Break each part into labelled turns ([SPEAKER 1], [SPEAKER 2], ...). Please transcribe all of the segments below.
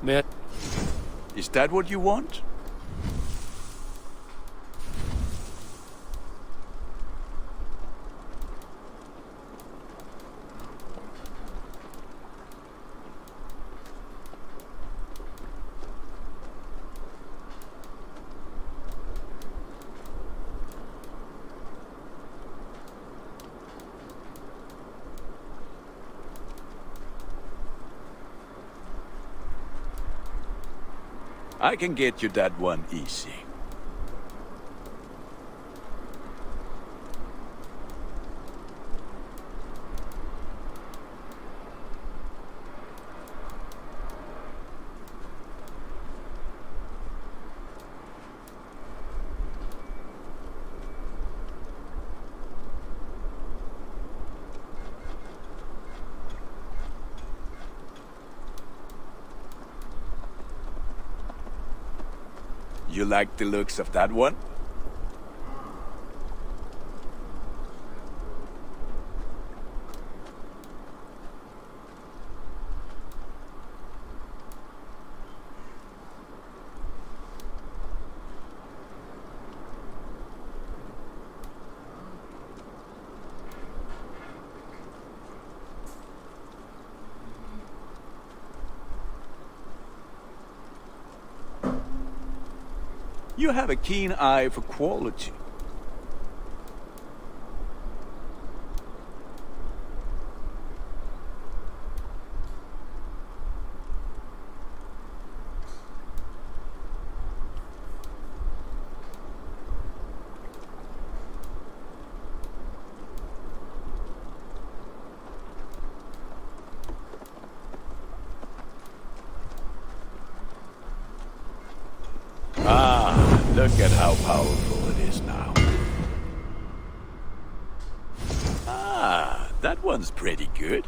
[SPEAKER 1] Met.
[SPEAKER 2] Is that what you want? I can get you that one easy. You like the looks of that one? You have a keen eye for quality. Ah, look at how powerful it is now. Ah, that one's pretty good.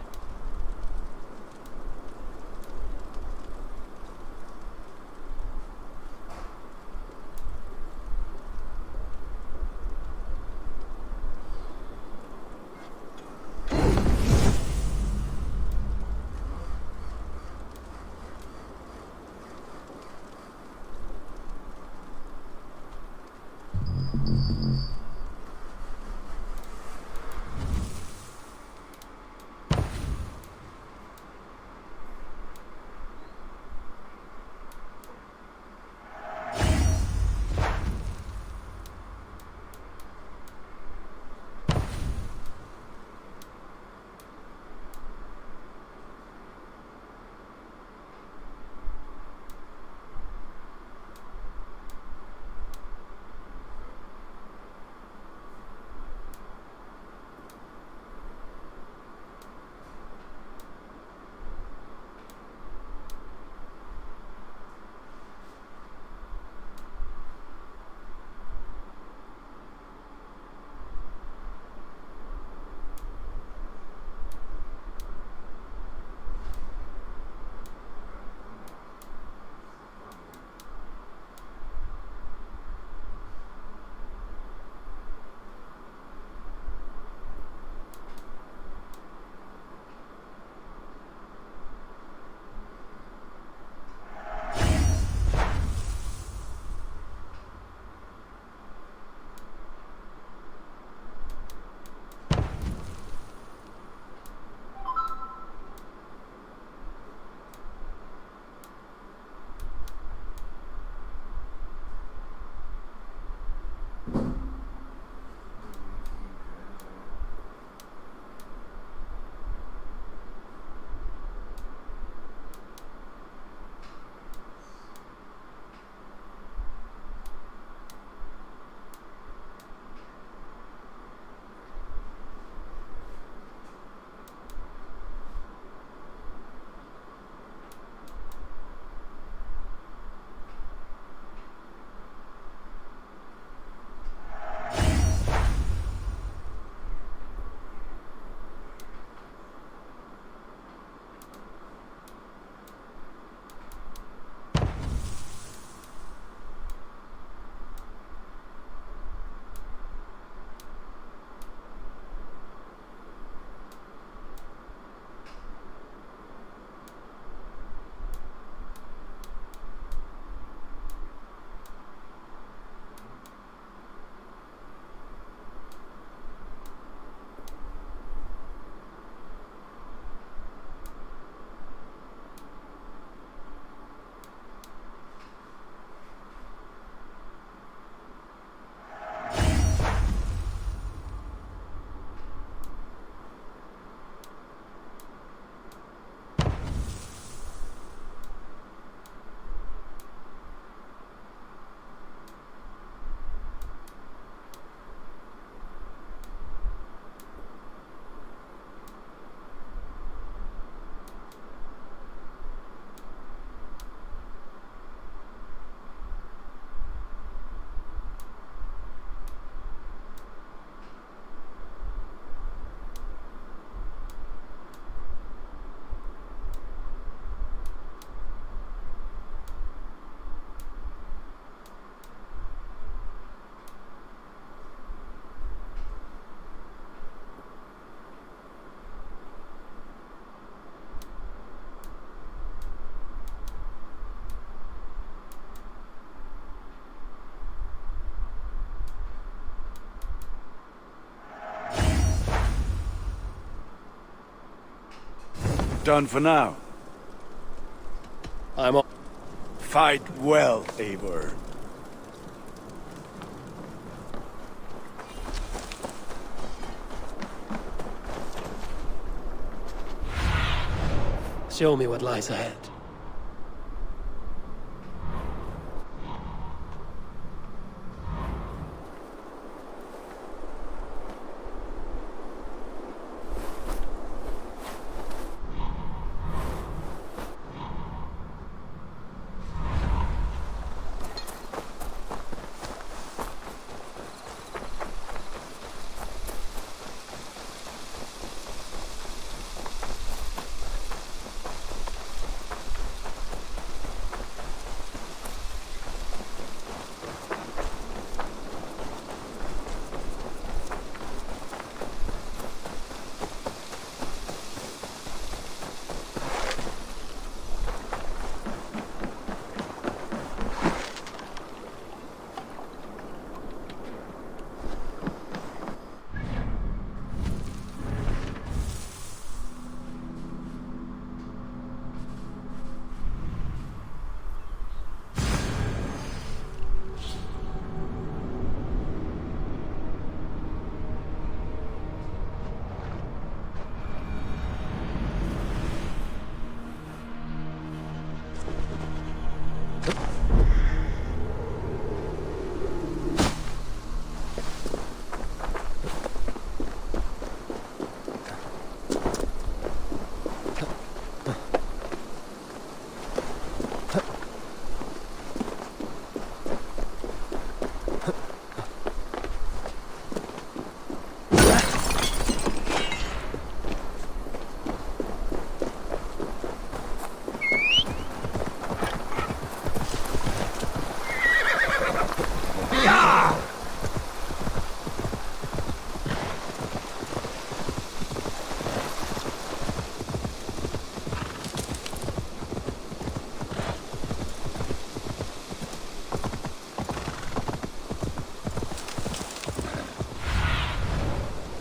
[SPEAKER 2] done for now.
[SPEAKER 1] I'm on.
[SPEAKER 2] Fight well, Eivor.
[SPEAKER 1] Show me what lies ahead.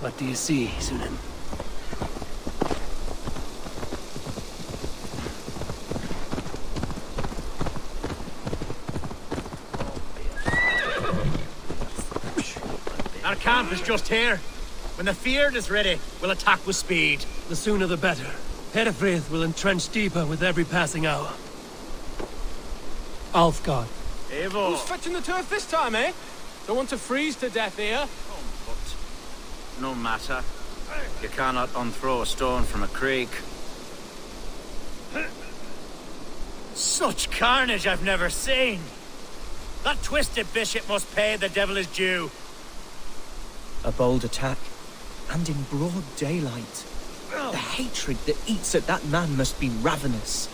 [SPEAKER 1] What do you see, Sunan?
[SPEAKER 3] Our camp is just here. When the Feared is ready, we'll attack with speed.
[SPEAKER 1] The sooner the better. Hedefrith will entrench deeper with every passing hour. Alfgard.
[SPEAKER 3] Eivor.
[SPEAKER 4] Who's fetching the turf this time, eh? Don't want to freeze to death here.
[SPEAKER 3] But no matter. You cannot unthrow a stone from a creek. Such carnage I've never seen. That twisted bishop must pay the devil his due.
[SPEAKER 5] A bold attack, and in broad daylight. The hatred that eats at that man must be ravenous.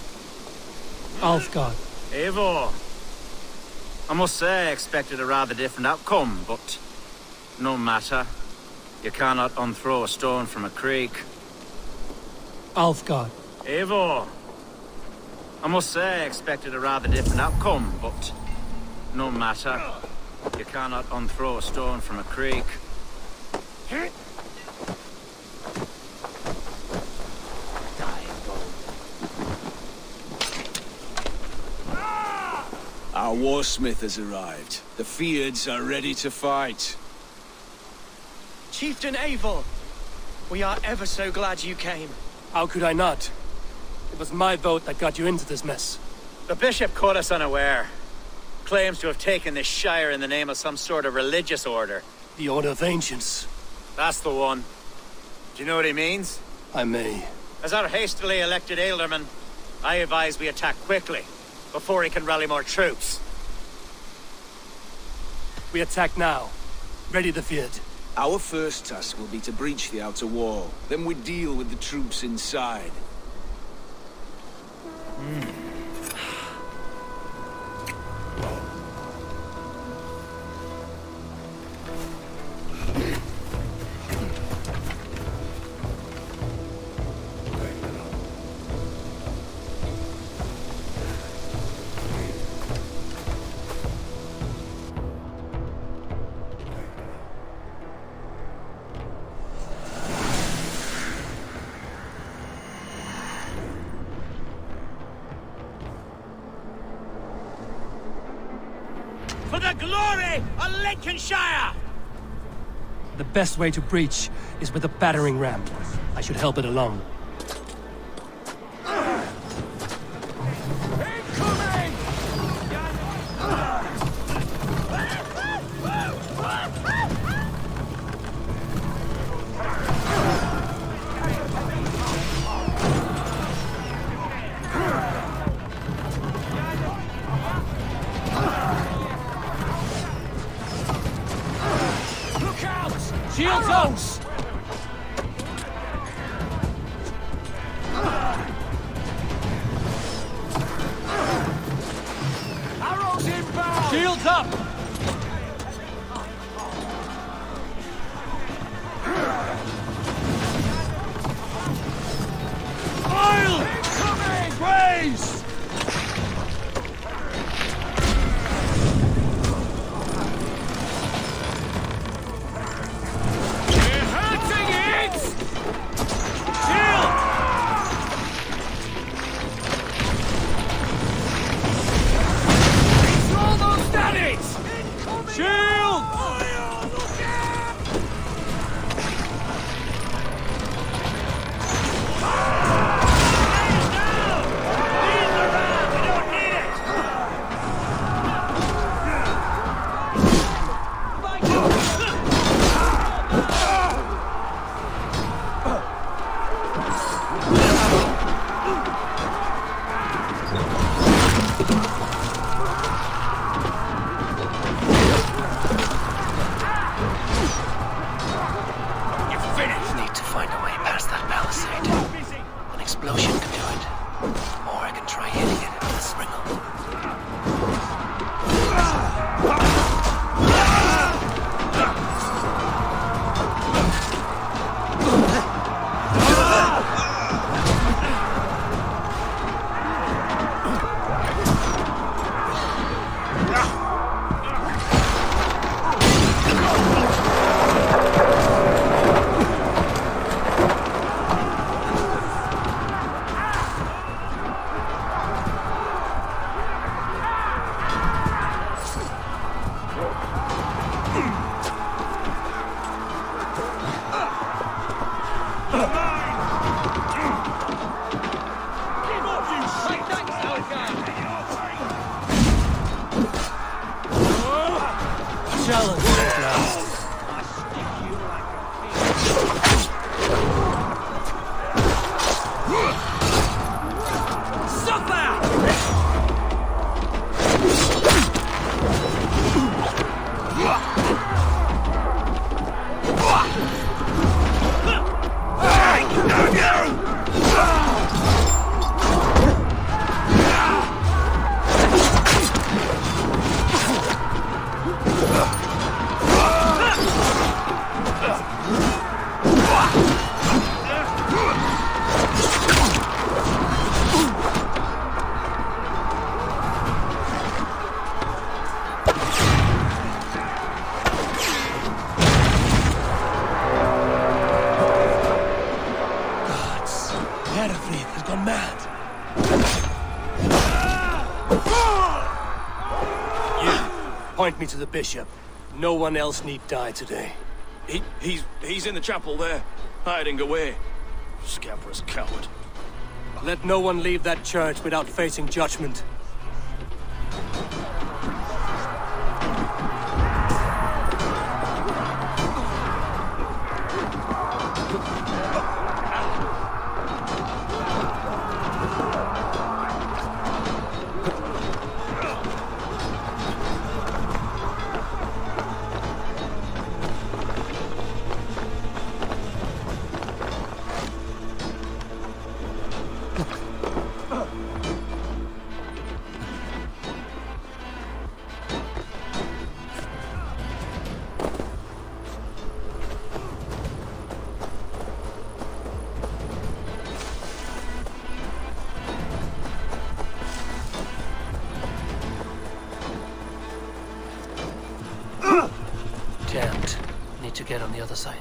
[SPEAKER 1] Alfgard.
[SPEAKER 3] Eivor. I must say I expected a rather different outcome, but no matter. You cannot unthrow a stone from a creek.
[SPEAKER 1] Alfgard.
[SPEAKER 3] Eivor. I must say I expected a rather different outcome, but no matter. You cannot unthrow a stone from a creek.
[SPEAKER 6] Our warsmith has arrived. The Feards are ready to fight.
[SPEAKER 7] Chieftain Eivor, we are ever so glad you came.
[SPEAKER 1] How could I not? It was my vote that got you into this mess.
[SPEAKER 3] The bishop caught us unaware. Claims to have taken this shire in the name of some sort of religious order.
[SPEAKER 1] The Order of Ancients.
[SPEAKER 3] That's the one. Do you know what he means?
[SPEAKER 1] I may.
[SPEAKER 3] As our hastily elected alderman, I advise we attack quickly, before he can rally more troops.
[SPEAKER 1] We attack now. Ready the Feared.
[SPEAKER 6] Our first task will be to breach the outer wall. Then we deal with the troops inside.
[SPEAKER 3] For the glory of Lincolnshire!
[SPEAKER 1] The best way to breach is with a battering ram. I should help it along.
[SPEAKER 4] Shields out! Arrows inbound!
[SPEAKER 1] Shields up! Fire!
[SPEAKER 4] Incoming!
[SPEAKER 1] Raise! Challenge at last. Has gone mad. You, point me to the bishop. No one else need die today.
[SPEAKER 6] He's in the chapel there, hiding away. Scamperous coward.
[SPEAKER 1] Let no one leave that church without facing judgment. Jammed. Need to get on the other side.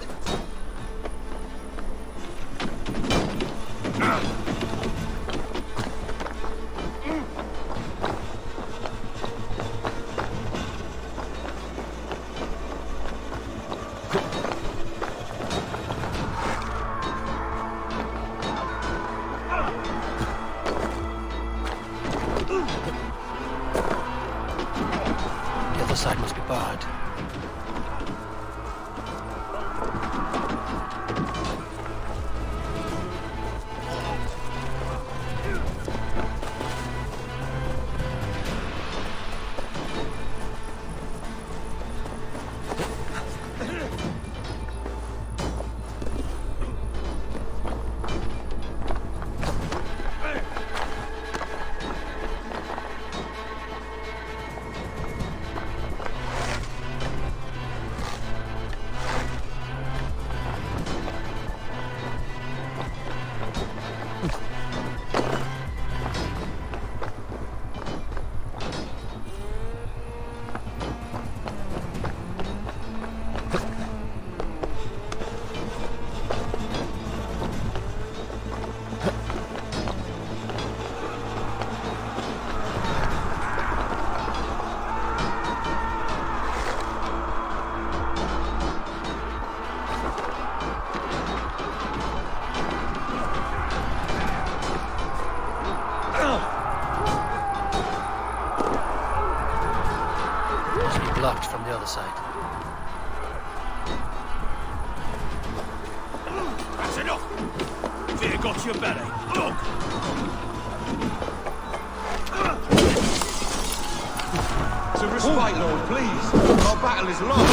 [SPEAKER 1] bard. Blocked from the other side.
[SPEAKER 2] That's enough! Fear got your belly. Look!
[SPEAKER 8] To respite, Lord, please. Our battle is lost.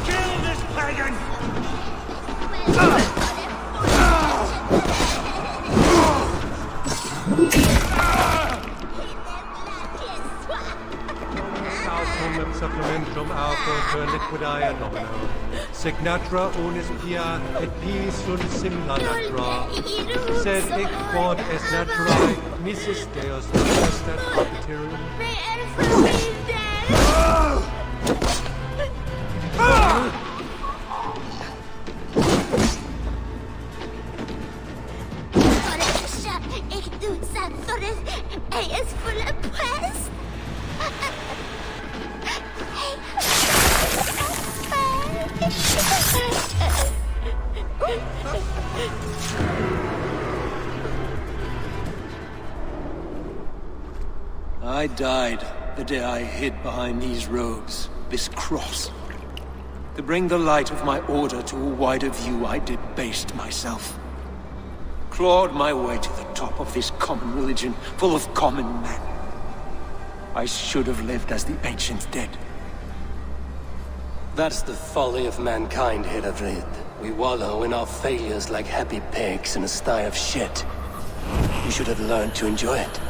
[SPEAKER 2] Kill this pagan!
[SPEAKER 8] Saltum supplementum alpha per liquidae domino. Signatra unis pia et pis sunt simila natura. Sed hic quod est naturae missis Deus estet arbitrium.
[SPEAKER 6] I died the day I hid behind these robes, this cross. To bring the light of my order to a wider view, I debased myself. Clawed my way to the top of this common religion, full of common men. I should have lived as the ancient dead.
[SPEAKER 1] That's the folly of mankind, Hedavrid. We wallow in our failures like happy pigs in a sty of shit. You should have learned to enjoy it.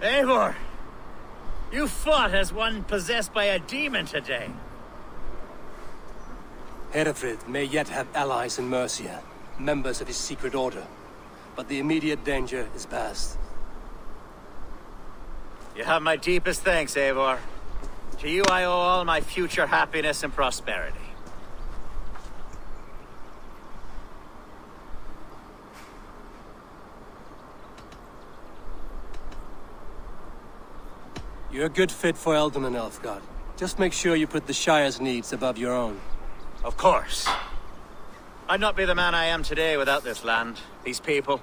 [SPEAKER 3] Eivor! You fought as one possessed by a demon today.
[SPEAKER 1] Hereford may yet have allies in Mercia, members of his secret order. But the immediate danger is past.
[SPEAKER 3] You have my deepest thanks, Eivor. To you I owe all my future happiness and prosperity.
[SPEAKER 1] You're a good fit for Eldon, Elfgard. Just make sure you put the Shire's needs above your own.
[SPEAKER 3] Of course. I'd not be the man I am today without this land, these people.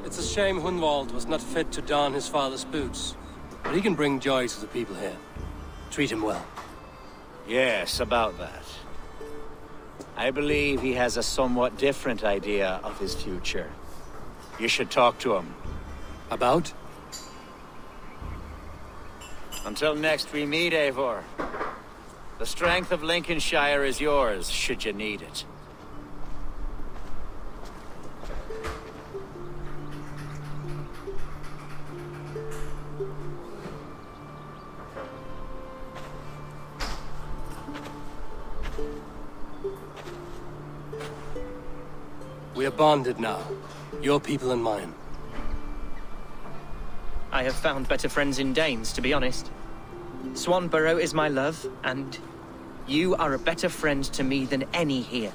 [SPEAKER 1] It's a shame Hunwald was not fit to don his father's boots. But he can bring joy to the people here. Treat him well.
[SPEAKER 3] Yes, about that. I believe he has a somewhat different idea of his future. You should talk to him.
[SPEAKER 1] About?
[SPEAKER 3] Until next we meet, Eivor. The strength of Lincolnshire is yours, should you need it.
[SPEAKER 1] We are bonded now. Your people and mine.
[SPEAKER 5] I have found better friends in Danes, to be honest. Swanborough is my love, and you are a better friend to me than any here.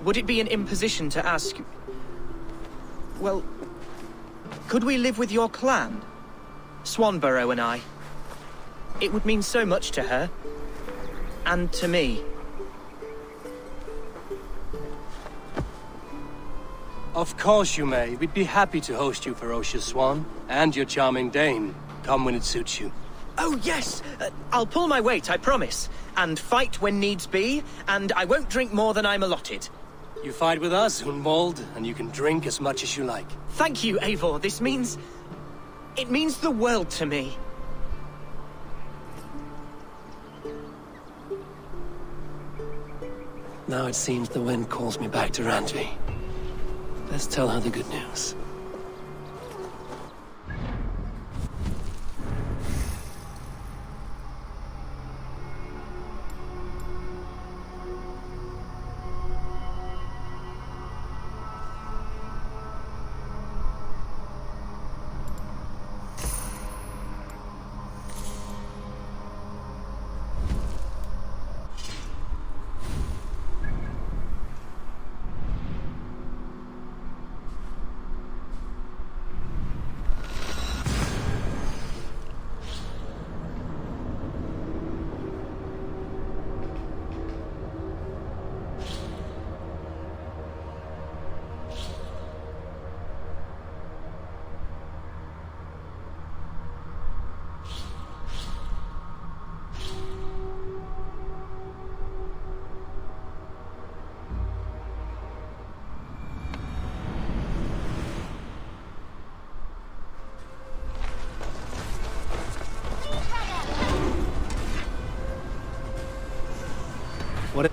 [SPEAKER 5] Would it be an imposition to ask... Well, could we live with your clan? Swanborough and I. It would mean so much to her. And to me.
[SPEAKER 1] Of course you may. We'd be happy to host you, ferocious Swan. And your charming Dane. Come when it suits you.
[SPEAKER 5] Oh, yes! I'll pull my weight, I promise. And fight when needs be, and I won't drink more than I'm allotted.
[SPEAKER 1] You fight with us, Hunwald, and you can drink as much as you like.
[SPEAKER 5] Thank you, Eivor. This means... it means the world to me.
[SPEAKER 1] Now it seems the wind calls me back to Randvi. Let's tell her the good news. What?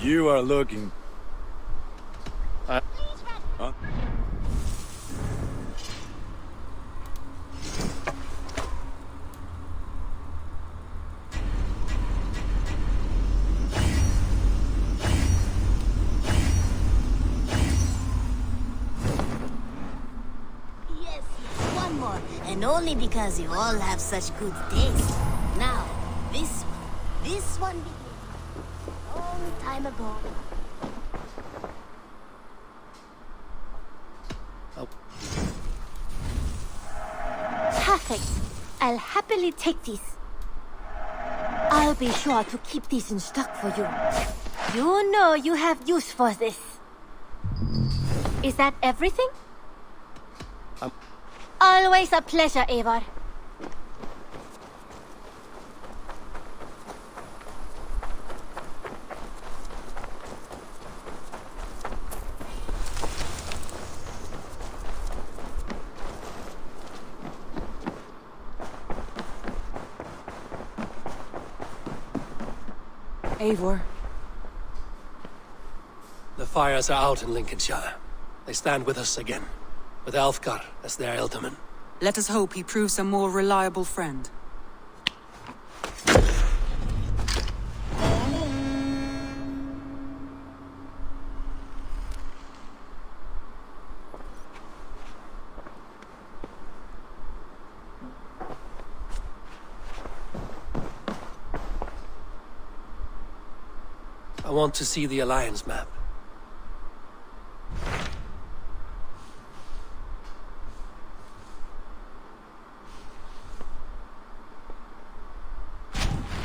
[SPEAKER 2] You are looking... Huh?
[SPEAKER 9] Yes, one more. And only because you all have such good taste. Now, this one began a long time ago.
[SPEAKER 10] Perfect. I'll happily take this. I'll be sure to keep this in stock for you. You know you have use for this. Is that everything? Always a pleasure, Eivor.
[SPEAKER 11] Eivor.
[SPEAKER 1] The fires are out in Lincolnshire. They stand with us again, with Alfgar as their ealdorman.
[SPEAKER 11] Let us hope he proves a more reliable friend.
[SPEAKER 1] I want to see the Alliance map.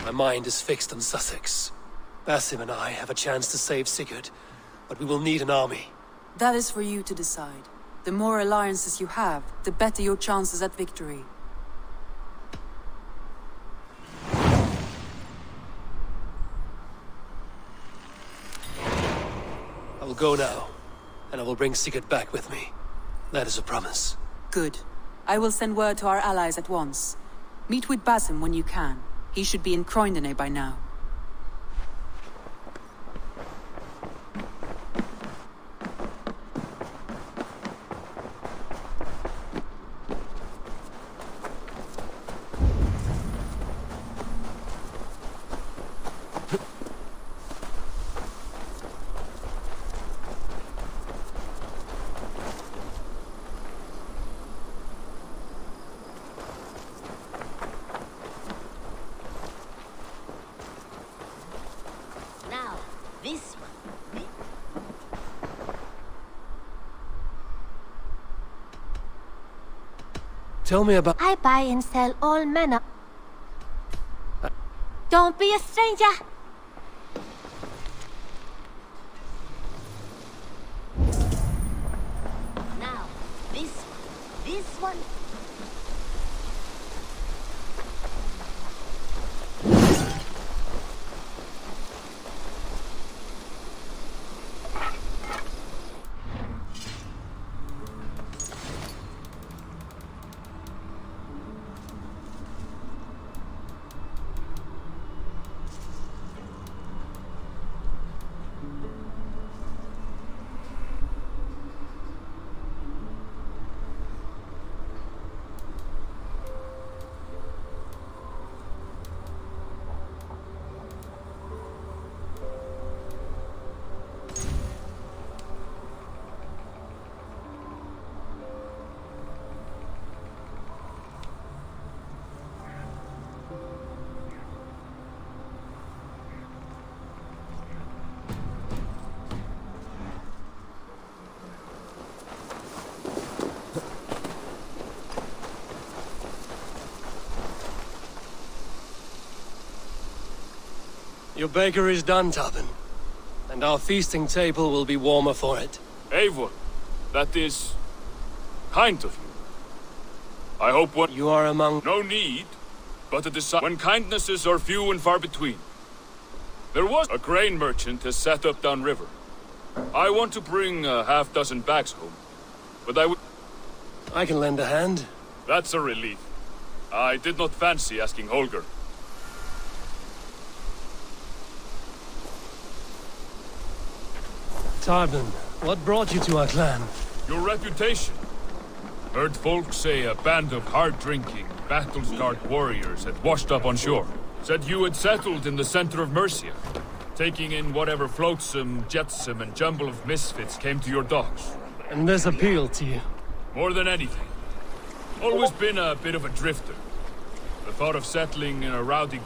[SPEAKER 1] My mind is fixed on Sussex. Basim and I have a chance to save Sigurd, but we will need an army.
[SPEAKER 11] That is for you to decide. The more alliances you have, the better your chances at victory.
[SPEAKER 1] I will go now, and I will bring Sigurd back with me. That is a promise.
[SPEAKER 11] Good. I will send word to our allies at once. Meet with Basim when you can. He should be in Croydon by now.
[SPEAKER 9] This one.
[SPEAKER 1] Tell me about...
[SPEAKER 10] I buy and sell all manner. Don't be a stranger.
[SPEAKER 9] Now, this one. This one.
[SPEAKER 1] Your baker is done, Tabin. And our feasting table will be warmer for it.
[SPEAKER 12] Eivor, that is... kind of you. I hope one...
[SPEAKER 1] You are among...
[SPEAKER 12] No need, but a desire... When kindnesses are few and far between. There was a grain merchant has set up downriver. I want to bring a half-dozen bags home, but I would...
[SPEAKER 1] I can lend a hand.
[SPEAKER 12] That's a relief. I did not fancy asking Holger.
[SPEAKER 1] Tarbin, what brought you to our clan?
[SPEAKER 12] Your reputation. Heard folk say a band of hard-drinking, battle-scarred warriors had washed up on shore. Said you had settled in the center of Mercia, taking in whatever flotsam, jetsam, and jumble of misfits came to your docks.
[SPEAKER 1] And this appealed to you?
[SPEAKER 12] More than anything. Always been a bit of a drifter. The thought of settling in a rowdy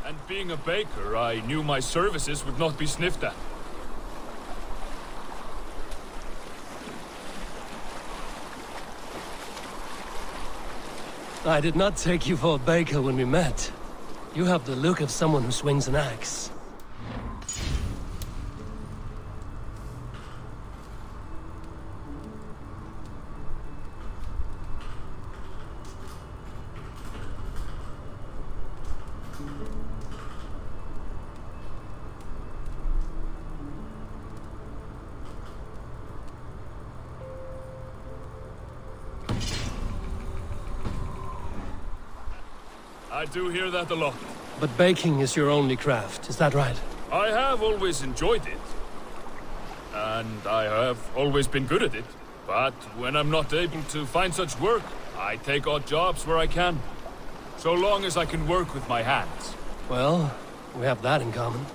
[SPEAKER 12] And being a baker, I knew my services would not be sniffed at.
[SPEAKER 1] I did not take you for a baker when we met. You have the look of someone who swings an axe.
[SPEAKER 12] I do hear that a lot.
[SPEAKER 1] But baking is your only craft, is that right?
[SPEAKER 12] I have always enjoyed it. And I have always been good at it. But when I'm not able to find such work, I take odd jobs where I can. So long as I can work with my hands.
[SPEAKER 1] Well, we have that in common.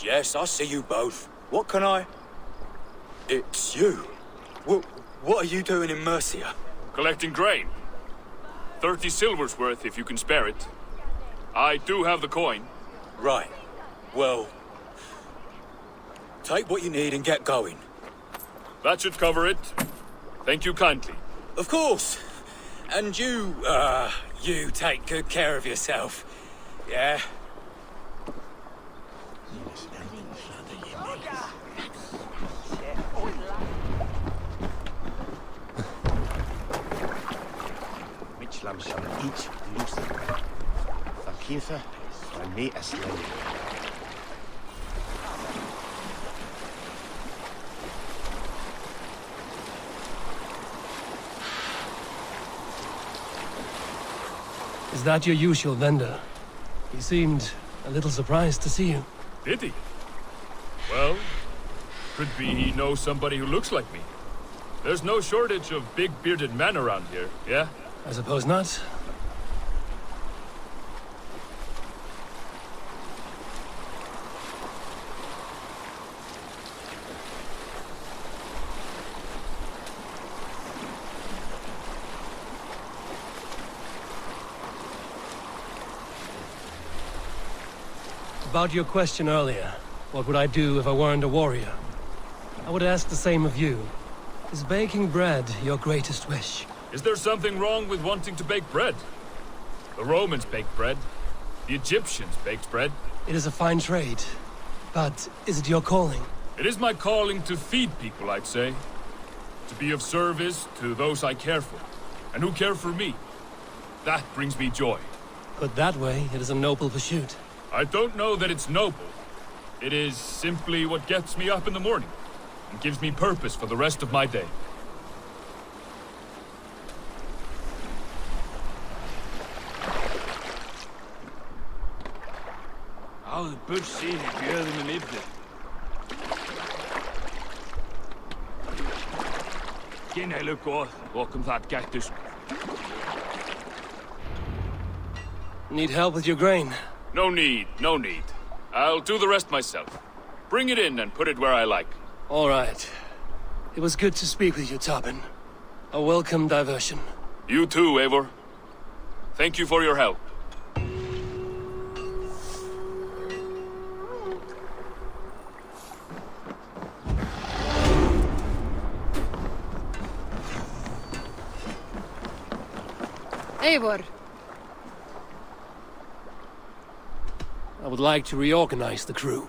[SPEAKER 13] Yes, I see you both. What can I... It's you. What are you doing in Mercia?
[SPEAKER 12] Collecting grain. 30 silver's worth if you can spare it. I do have the coin.
[SPEAKER 13] Right. Well... take what you need and get going.
[SPEAKER 12] That should cover it. Thank you kindly.
[SPEAKER 13] Of course. And you take good care of yourself. Yeah?
[SPEAKER 14] Mitchlam shall eat loosely. Fakitha, by me a slave.
[SPEAKER 1] Is that your usual vendor? He seemed a little surprised to see you.
[SPEAKER 12] Did he? Well, could be he knows somebody who looks like me. There's no shortage of big bearded men around here, yeah?
[SPEAKER 1] I suppose not.
[SPEAKER 15] About your question earlier, what would I do if I weren't a warrior? I would ask the same of you. Is baking bread your greatest wish?
[SPEAKER 12] Is there something wrong with wanting to bake bread? The Romans baked bread. The Egyptians baked bread.
[SPEAKER 15] It is a fine trade. But is it your calling?
[SPEAKER 12] It is my calling to feed people, I'd say. To be of service to those I care for, and who care for me. That brings me joy.
[SPEAKER 15] Put that way, it is a noble pursuit.
[SPEAKER 12] I don't know that it's noble. It is simply what gets me up in the morning, and gives me purpose for the rest of my day.
[SPEAKER 16] How the bush see it björðum en yfir. Ginn heilu góð, okum það gættus.
[SPEAKER 15] Need help with your grain?
[SPEAKER 12] No need, no need. I'll do the rest myself. Bring it in and put it where I like.
[SPEAKER 15] All right. It was good to speak with you, Tobin. A welcome diversion.
[SPEAKER 12] You too, Eivor. Thank you for your help.
[SPEAKER 17] Eivor.
[SPEAKER 15] I would like to reorganize the crew.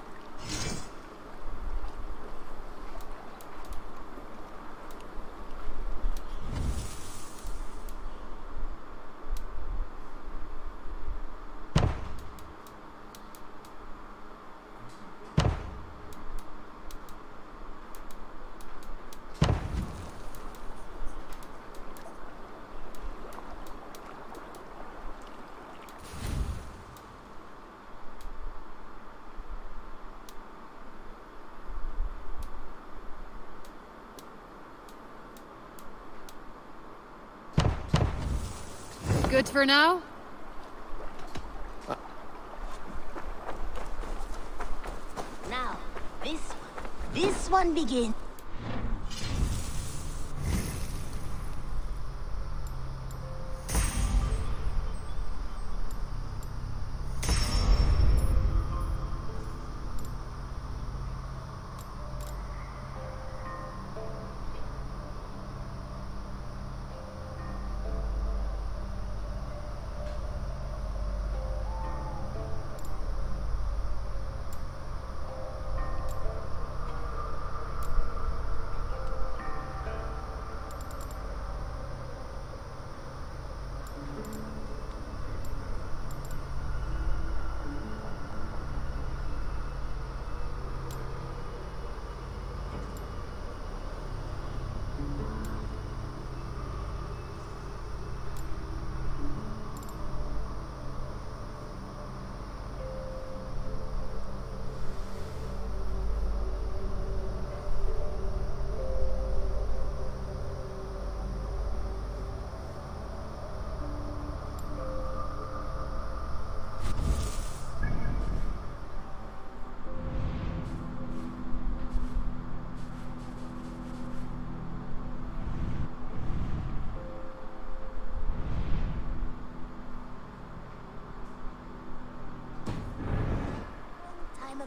[SPEAKER 17] Good for now?
[SPEAKER 9] Now, this one begins.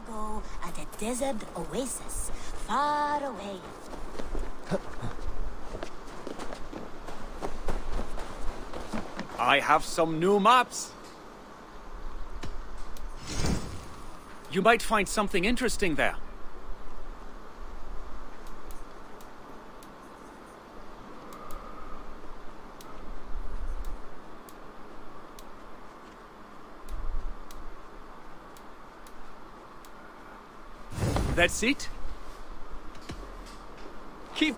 [SPEAKER 9] Ago at a desert oasis, far away.
[SPEAKER 3] I have some new maps. You might find something interesting there. That's it? Keep...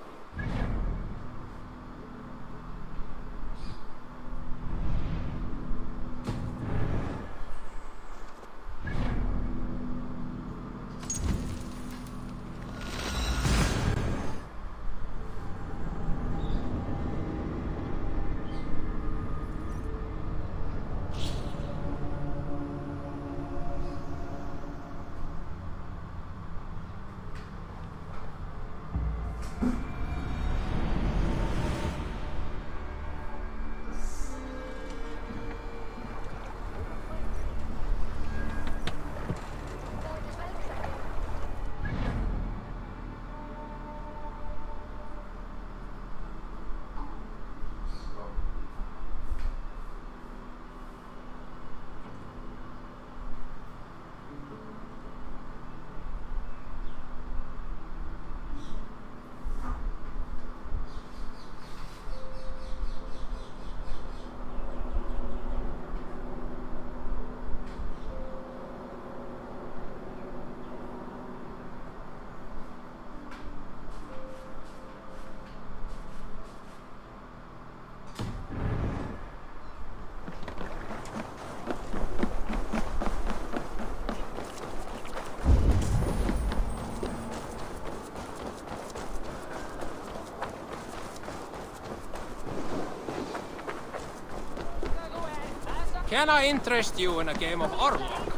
[SPEAKER 4] Can I interest you in a game of Orlok?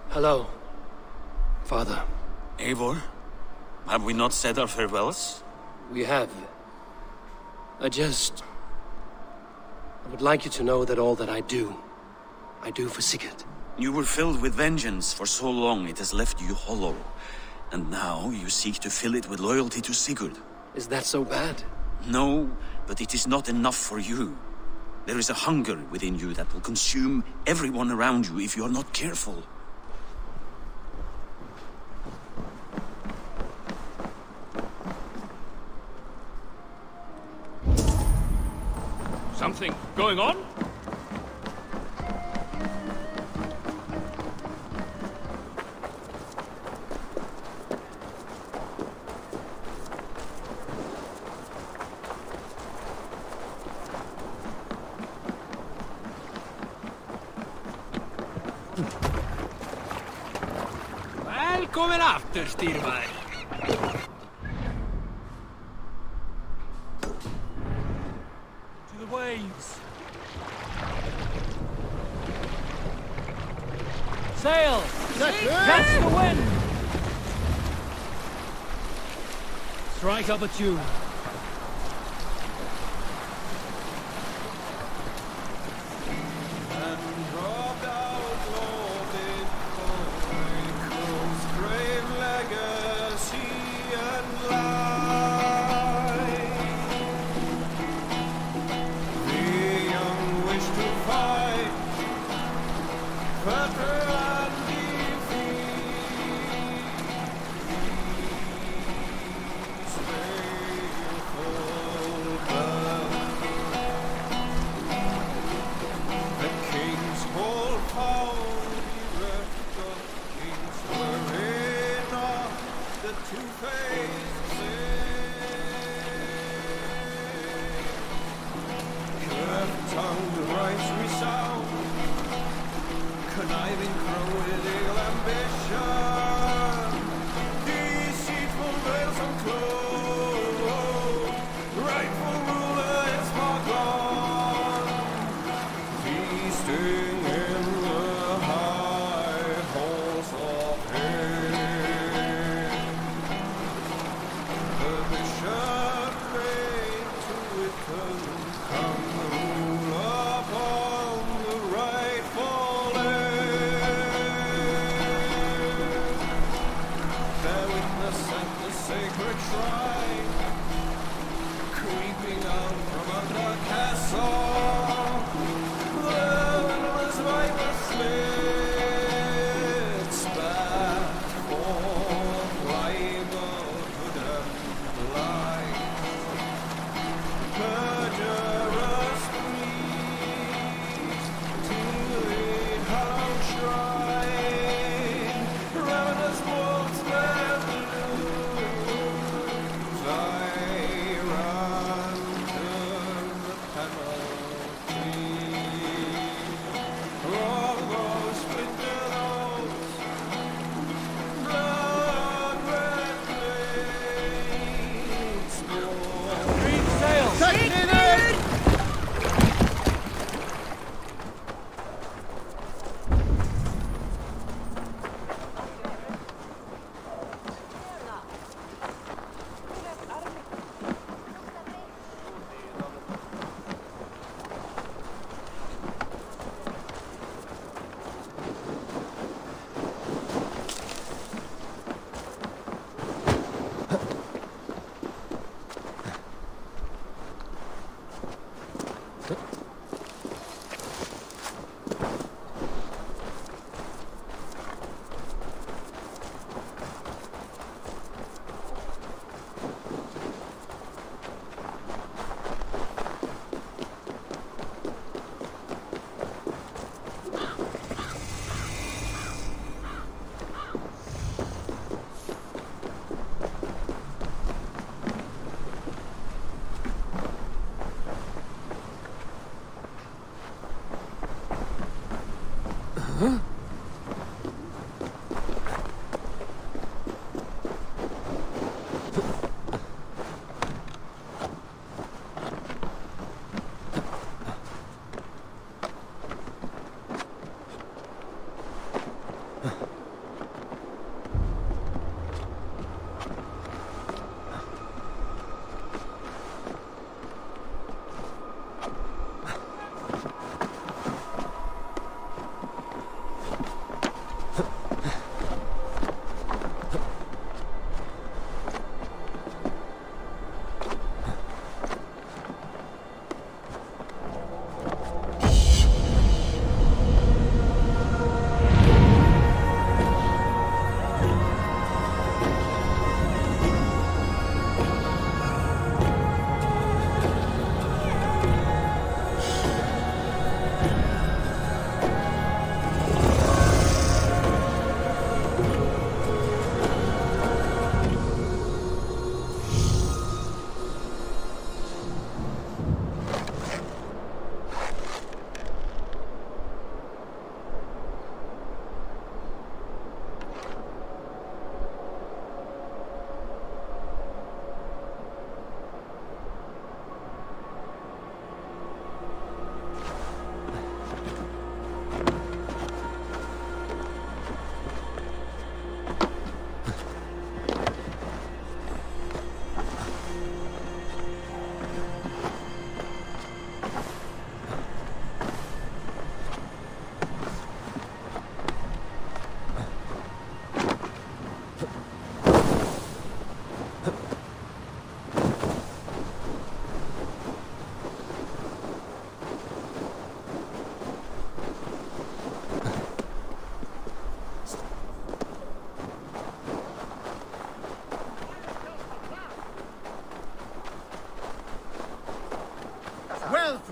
[SPEAKER 1] Hello, Father.
[SPEAKER 2] Eivor, have we not said our farewells?
[SPEAKER 1] We have. I would like you to know that all that I do for Sigurd.
[SPEAKER 2] You were filled with vengeance for so long it has left you hollow. And now you seek to fill it with loyalty to Sigurd.
[SPEAKER 1] Is that so bad?
[SPEAKER 2] No, but it is not enough for you. There is a hunger within you that will consume everyone around you if you are not careful.
[SPEAKER 16] Something going on?
[SPEAKER 4] Välkommen after, Styrberg.
[SPEAKER 16] To the waves.
[SPEAKER 15] Sail! Catch the wind! Strike up a tune.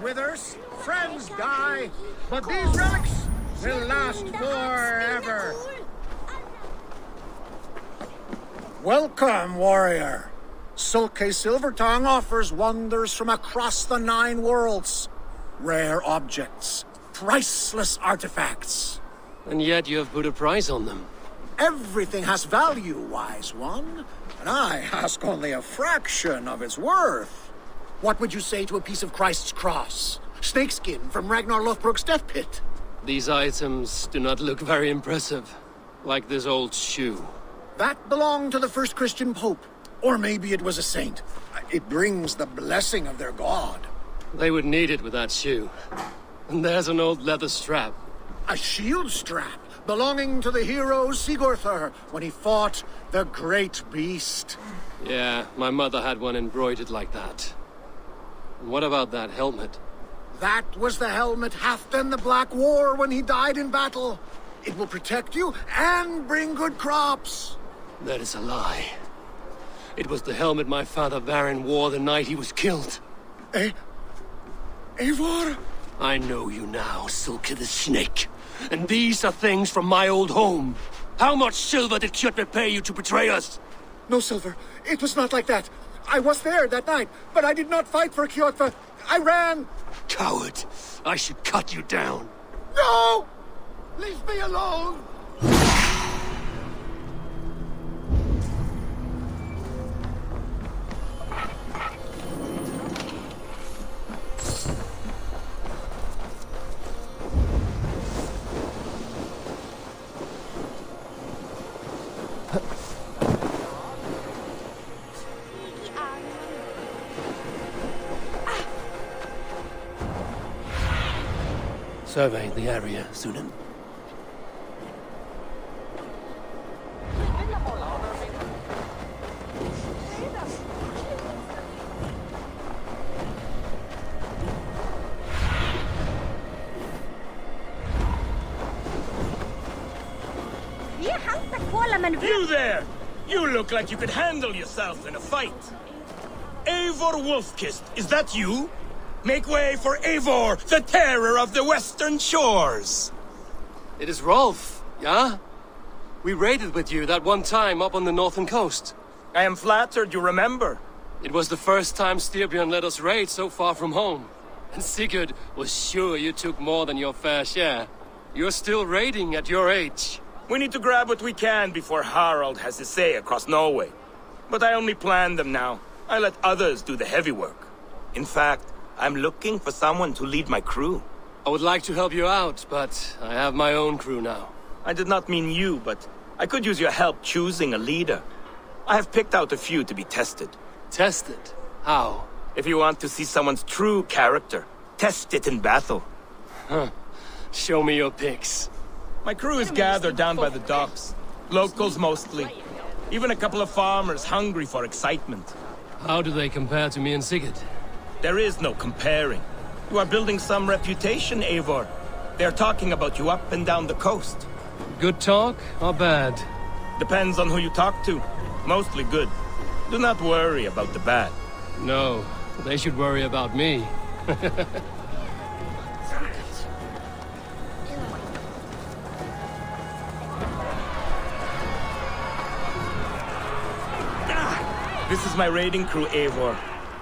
[SPEAKER 18] withers, friends die, but these relics will last forever. Welcome, warrior. Sulke Silvertongue offers wonders from across the 9 worlds. Rare objects, priceless artifacts.
[SPEAKER 1] And yet you have put a price on them.
[SPEAKER 18] Everything has value, wise one, and I ask only a fraction of its worth. What would you say to a piece of Christ's cross? Snakeskin from Ragnar Lothbrok's death pit?
[SPEAKER 1] These items do not look very impressive. Like this old shoe.
[SPEAKER 18] That belonged to the first Christian pope. Or maybe it was a saint. It brings the blessing of their god.
[SPEAKER 1] They would need it with that shoe. And there's an old leather strap.
[SPEAKER 18] A shield strap belonging to the hero Sigurður when he fought the great beast.
[SPEAKER 1] Yeah, my mother had one embroidered like that. And what about that helmet?
[SPEAKER 18] That was the helmet Halfdan the Black wore when he died in battle. It will protect you and bring good crops.
[SPEAKER 1] That is a lie. It was the helmet my father Varin wore the night he was killed.
[SPEAKER 18] Eivor?
[SPEAKER 1] I know you now, Sulke the Snake. And these are things from my old home. How much silver did Kjot repay you to betray us?
[SPEAKER 18] No silver. It was not like that. I was there that night, but I did not fight for Kjotve. I ran.
[SPEAKER 1] Coward. I should cut you down.
[SPEAKER 18] No! Leave me alone!
[SPEAKER 1] Survey the area, Sunan.
[SPEAKER 16] You there! You look like you could handle yourself in a fight. Eivor Wolfkist, is that you? Make way for Eivor, the terror of the western shores!
[SPEAKER 1] It is Rolf, yeah? We raided with you that one time up on the northern coast.
[SPEAKER 16] I am flattered you remember.
[SPEAKER 1] It was the first time Styrbjörn let us raid so far from home. And Sigurd was sure you took more than your fair share. You're still raiding at your age.
[SPEAKER 16] We need to grab what we can before Harald has his say across Norway. But I only plan them now. I let others do the heavy work. In fact, I'm looking for someone to lead my crew.
[SPEAKER 1] I would like to help you out, but I have my own crew now.
[SPEAKER 16] I did not mean you, but I could use your help choosing a leader. I have picked out a few to be tested.
[SPEAKER 1] Tested? How?
[SPEAKER 16] If you want to see someone's true character, test it in battle.
[SPEAKER 1] Huh. Show me your picks.
[SPEAKER 16] My crew is gathered down by the docks. Locals mostly. Even a couple of farmers hungry for excitement.
[SPEAKER 1] How do they compare to me and Sigurd?
[SPEAKER 16] There is no comparing. You are building some reputation, Eivor. They're talking about you up and down the coast.
[SPEAKER 15] Good talk or bad?
[SPEAKER 16] Depends on who you talk to. Mostly good. Do not worry about the bad.
[SPEAKER 1] No, they should worry about me.
[SPEAKER 16] This is my raiding crew, Eivor.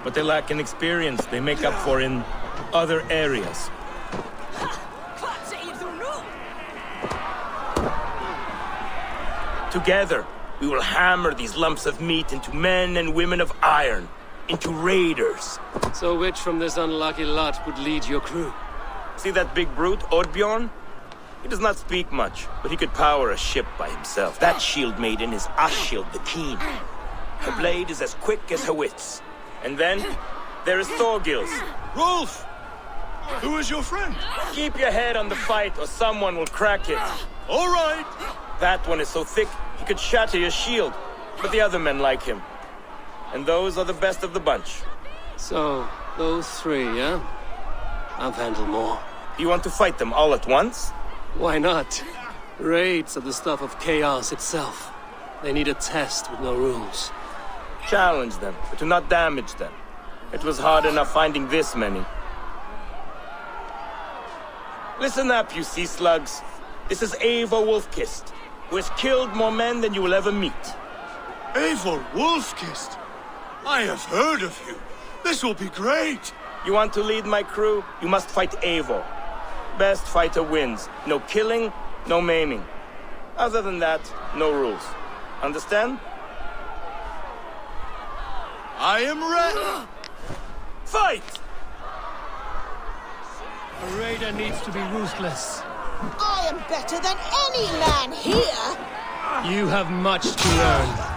[SPEAKER 16] What they lack in experience, they make up for in other areas. Together, we will hammer these lumps of meat into men and women of iron, into raiders.
[SPEAKER 1] So which from this unlucky lot would lead your crew?
[SPEAKER 16] See that big brute, Oddbjorn? He does not speak much, but he could power a ship by himself. That shield maiden is Ashild the Keen. Her blade is as quick as her wits. And then, there is Thorgils.
[SPEAKER 19] Rolf! Who is your friend?
[SPEAKER 16] Keep your head on the fight or someone will crack it.
[SPEAKER 19] All right.
[SPEAKER 16] That one is so thick, he could shatter your shield. But the other men like him. And those are the best of the bunch.
[SPEAKER 1] So, those three, yeah? I've handled more.
[SPEAKER 16] You want to fight them all at once?
[SPEAKER 1] Why not? Raids are the stuff of chaos itself. They need a test with no rules.
[SPEAKER 16] Challenge them, but do not damage them. It was hard enough finding this many. Listen up, you sea slugs. This is Eivor Wolfkist, who has killed more men than you will ever meet.
[SPEAKER 19] Eivor Wolfkist? I have heard of you. This will be great.
[SPEAKER 16] You want to lead my crew? You must fight Eivor. Best fighter wins. No killing, no maiming. Other than that, no rules. Understand?
[SPEAKER 19] I am ready.
[SPEAKER 16] Fight!
[SPEAKER 15] A raider needs to be ruthless.
[SPEAKER 20] I am better than any man here!
[SPEAKER 15] You have much to learn.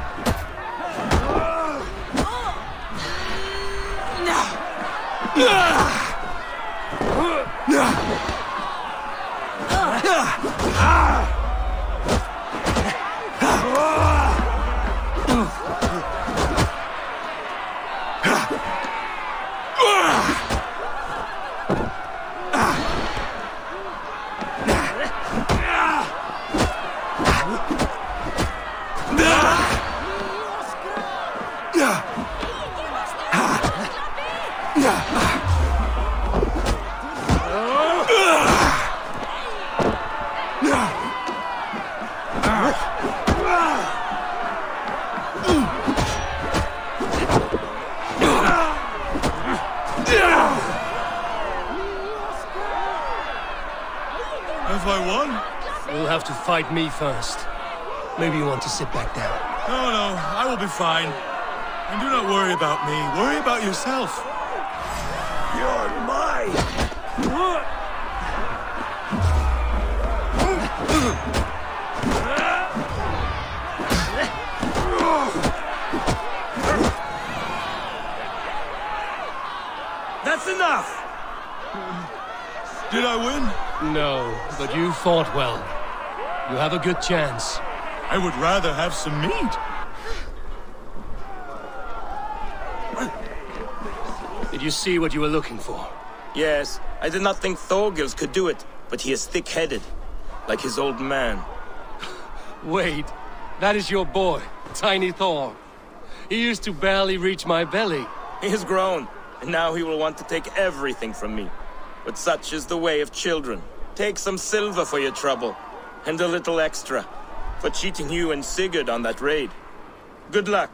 [SPEAKER 19] Have I won?
[SPEAKER 15] You'll have to fight me first. Maybe you want to sit back down.
[SPEAKER 19] No, I will be fine. And do not worry about me. Worry about yourself.
[SPEAKER 16] You're mine! That's enough!
[SPEAKER 19] Did I win?
[SPEAKER 15] No, but you fought well. You have a good chance.
[SPEAKER 19] I would rather have some meat.
[SPEAKER 15] Did you see what you were looking for?
[SPEAKER 16] Yes, I did not think Thorgils could do it, but he is thick-headed, like his old man.
[SPEAKER 1] Wait, that is your boy, Tiny Thor. He used to barely reach my belly.
[SPEAKER 16] He has grown, and now he will want to take everything from me. But such is the way of children. Take some silver for your trouble, and a little extra, for cheating you and Sigurd on that raid. Good luck.